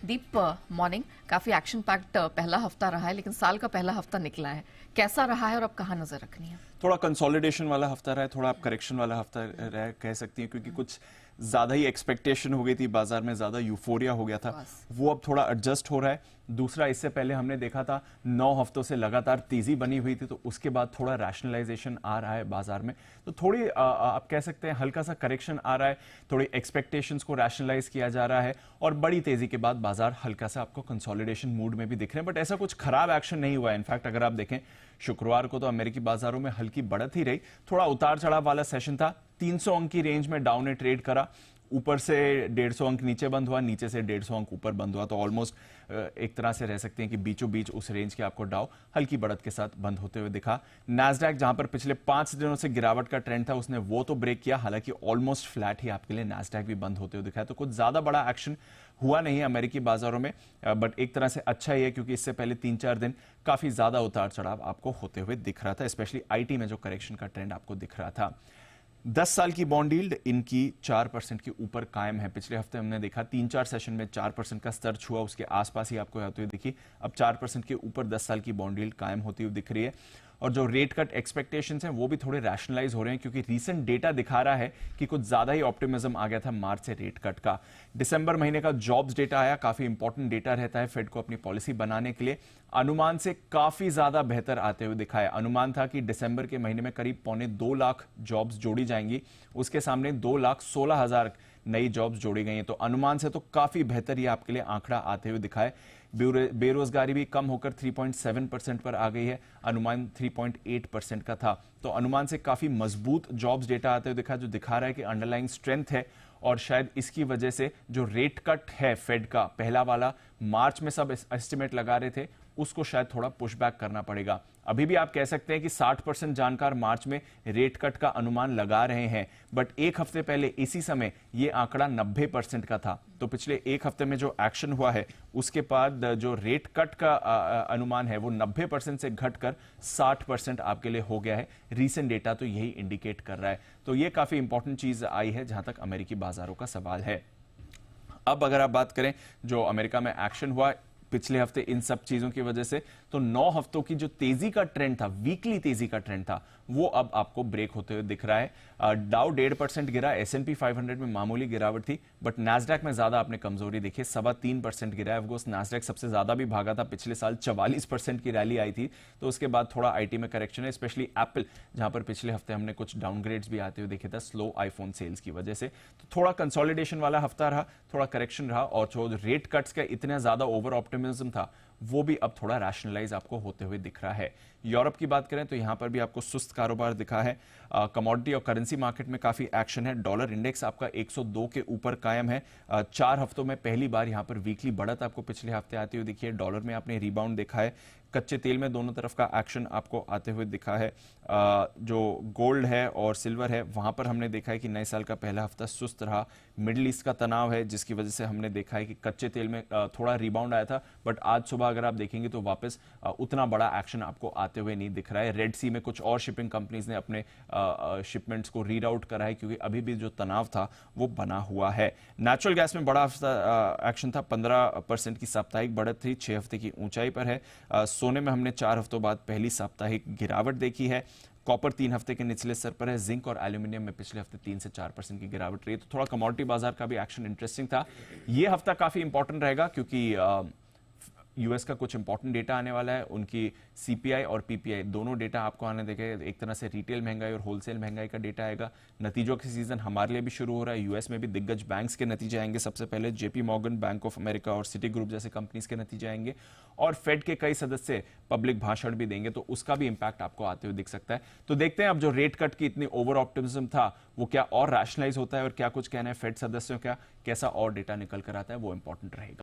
दीप, morning. काफी action packed पहला हफ्ता रहा है, लेकिन साल का पहला हफ्ता निकला है। कैसा रहा है और अब कहाँ नजर रखनी है? थोड़ा कंसोलिडेशन वाला हफ्ता रहा है, थोड़ा आप करेक्शन वाला हफ्ता रहा कह सकती हैं, क्योंकि कुछ ज्यादा ही एक्सपेक्टेशन हो गई थी बाजार में, ज्यादा यूफोरिया हो गया था, वो अब थोड़ा एडजस्ट हो रहा है। दूसरा, इससे पहले हमने देखा था 9 हफ्तों से लगातार तेजी बनी हुई थी, तो उसके बाद थोड़ा रैशनलाइजेशन आ रहा है बाजार में, तो थोड़ी आप कह सकते हैं हल्का सा करेक्शन आ रहा है, थोड़ी एक्सपेक्टेशंस को रैशनलाइज किया जा रहा है और बड़ी तेजी के बाद बाजार हल्का सा आपको कंसोलिडेशन मूड में भी दिख रहे हैं। बट ऐसा कुछ खराब एक्शन नहीं हुआ है। इनफैक्ट अगर आप देखें, शुक्रवार को तो अमेरिकी बाजारों में हल्की बढ़त ही रही, थोड़ा उतार चढ़ाव वाला सेशन था। 300 अंक की रेंज में डाउन ने ट्रेड करा, ऊपर से 150 अंक नीचे बंद हुआ, नीचे से 150 अंक ऊपर बंद हुआ, तो ऑलमोस्ट एक तरह से रह सकते हैं कि बीचों बीच उस रेंज के आपको डाउ हल्की बढ़त के साथ बंद होते हुए दिखा। नैस्डैक जहां पर पिछले 5 दिनों से गिरावट का ट्रेंड था, उसने वो तो ब्रेक किया, हालांकि ऑलमोस्ट फ्लैट ही आपके लिए नैस्डैक भी बंद होते हुए दिखा है। तो कुछ ज्यादा बड़ा एक्शन हुआ नहीं है अमेरिकी बाजारों में, बट एक तरह से अच्छा ही है, क्योंकि इससे पहले 3-4 दिन काफी ज्यादा उतार चढ़ाव आपको होते हुए दिख रहा था, स्पेशली आईटी में जो करेक्शन का ट्रेंड आपको दिख रहा था। 10 साल की बॉन्ड यील्ड इनकी 4% के ऊपर कायम है। पिछले हफ्ते हमने देखा 3-4 सेशन में 4% का स्तर छुआ, उसके आसपास ही आपको आते हुए दिखी। अब 4% के ऊपर 10 साल की बॉन्ड यील्ड कायम होती हुई दिख रही है। और जो रेट कट एक्सपेक्टेशंस हैं वो भी थोड़े रैशनलाइज हो रहे हैं, क्योंकि रीसेंट डेटा दिखा रहा है कि कुछ ज्यादा ही ऑप्टिमिज्म आ गया था मार्च से रेट कट का। दिसंबर महीने का जॉब्स डेटा आया, काफी इंपॉर्टेंट डेटा रहता है फेड को अपनी पॉलिसी बनाने के लिए। अनुमान से काफी ज्यादा बेहतर आते हुए दिखा है। अनुमान था कि दिसंबर के महीने में करीब 2.25 लाख जॉब्स जोड़ी जाएंगी, उसके सामने 2,16,000 नई जॉब्स जोड़ी गई हैं। तो अनुमान से तो काफी बेहतर ये आपके लिए आंकड़ा आते हुए दिखा है। बेरोजगारी भी कम होकर 3.7% पर आ गई है, अनुमान 3.8% का था। तो अनुमान से काफी मजबूत जॉब्स डेटा आते हुए दिखा, जो दिखा रहा है कि अंडरलाइंग स्ट्रेंथ है। और शायद इसकी वजह से जो रेट कट है फेड का पहला वाला, मार्च में सब एस्टिमेट लगा रहे थे, उसको शायद थोड़ा पुशबैक करना पड़ेगा। अभी भी आप कह सकते हैं कि 60% जानकार मार्च में रेट कट का अनुमान लगा रहे हैं, बट एक हफ्ते पहले इसी समय यह आंकड़ा 90% का था। तो पिछले एक हफ्ते में जो एक्शन हुआ है, उसके बाद जो रेट कट का अनुमान है वो 90% से घटकर 60% आपके लिए हो गया है। रीसेंट डेटा तो यही इंडिकेट कर रहा है। तो ये काफी इंपॉर्टेंट चीज आई है जहां तक अमेरिकी बाजारों का सवाल है। अब अगर आप बात करें जो अमेरिका में एक्शन हुआ पिछले हफ्ते इन सब चीजों की वजह से, तो 9 हफ्तों की जो तेजी का ट्रेंड था, वीकली तेजी का ट्रेंड था, वो अब आपको ब्रेक होते हुए दिख रहा है। डाउ 1.5% गिरा, S&P 500 में मामूली गिरावट थी, बट नैस्डैक में ज्यादा आपने कमजोरी देखी, 3.25% गिरा है। ऑफकोर्स नैस्डैक सबसे ज्यादा भी भागा था, पिछले साल 44% की रैली आई थी, तो उसके बाद थोड़ा आईटी में करेक्शन है, स्पेशली एप्पल, जहां पर पिछले हफ्ते हमने कुछ डाउनग्रेड्स भी आते हुए देखे थे स्लो आईफोन सेल्स की वजह से। तो थोड़ा कंसोलिडेशन वाला हफ्ता रहा, थोड़ा करेक्शन रहा, और जो रेट कट्स का इतना ज्यादा ओवर ऑप्टिमिज्म था, वो भी अब थोड़ा रैशनलाइज आपको होते हुए दिख रहा है। यूरोप की बात करें तो यहां पर भी आपको सुस्त कारोबार दिखा है। कमोडिटी और करेंसी मार्केट में काफी एक्शन है। डॉलर इंडेक्स आपका 102 के ऊपर कायम है। 4 हफ्तों में पहली बार यहां पर वीकली बढ़त आपको पिछले हफ्ते आती हुई दिखी है। डॉलर में आपने रिबाउंड देखा है। कच्चे तेल में दोनों तरफ का एक्शन आपको आते हुए दिखा है। जो गोल्ड है और सिल्वर है, वहां पर हमने देखा है कि नए साल का पहला हफ्ता सुस्त रहा। मिडिल ईस्ट का तनाव है, जिसकी वजह से हमने देखा है कि कच्चे तेल में थोड़ा रिबाउंड आया था, बट आज सुबह अगर आप देखेंगे तो वापस उतना बड़ा एक्शन आपको आते हुए नहीं दिख रहा है। रेड सी में कुछ और शिपिंग कंपनीज ने अपने शिपमेंट्स को रीराउट करा है, क्योंकि अभी भी जो तनाव था वो बना हुआ है। नेचुरल गैस में बड़ा एक्शन था, 15% की साप्ताहिक बढ़त थी, 6 हफ्ते की ऊंचाई पर है। सोने में हमने 4 हफ्तों बाद पहली साप्ताहिक गिरावट देखी है। कॉपर 3 हफ्ते के निचले स्तर पर है। जिंक और एल्यूमिनियम में पिछले हफ्ते 3 से 4% की गिरावट रही। तो थोड़ा कमोडिटी बाजार का भी एक्शन इंटरेस्टिंग था। यह हफ्ता काफी इंपॉर्टेंट रहेगा, क्योंकि यूएस का कुछ इंपॉर्टेंट डेटा आने वाला है। उनकी सीपीआई और पीपीआई दोनों डेटा आपको आने देंगे। एक तरह से रिटेल महंगाई और होलसेल महंगाई का डेटा आएगा। नतीजों के सीजन हमारे लिए भी शुरू हो रहा है। यूएस में भी दिग्गज बैंक्स के नतीजे आएंगे। सबसे पहले JP Morgan, bank of America और सिटी ग्रुप जैसे कंपनीज के नतीजे आएंगे, और फेड के कई सदस्य पब्लिक भाषण भी देंगे, तो उसका भी इंपैक्ट आपको आते हुए दिख सकता है। तो देखते हैं अब जो रेट कट की इतनी ओवर ऑप्टिमिज्म था, वो क्या और रैशनलाइज होता है, और क्या कुछ कहना है फेड सदस्यों का, कैसा और डेटा निकल कर आता है, वो इंपॉर्टेंट रहेगा।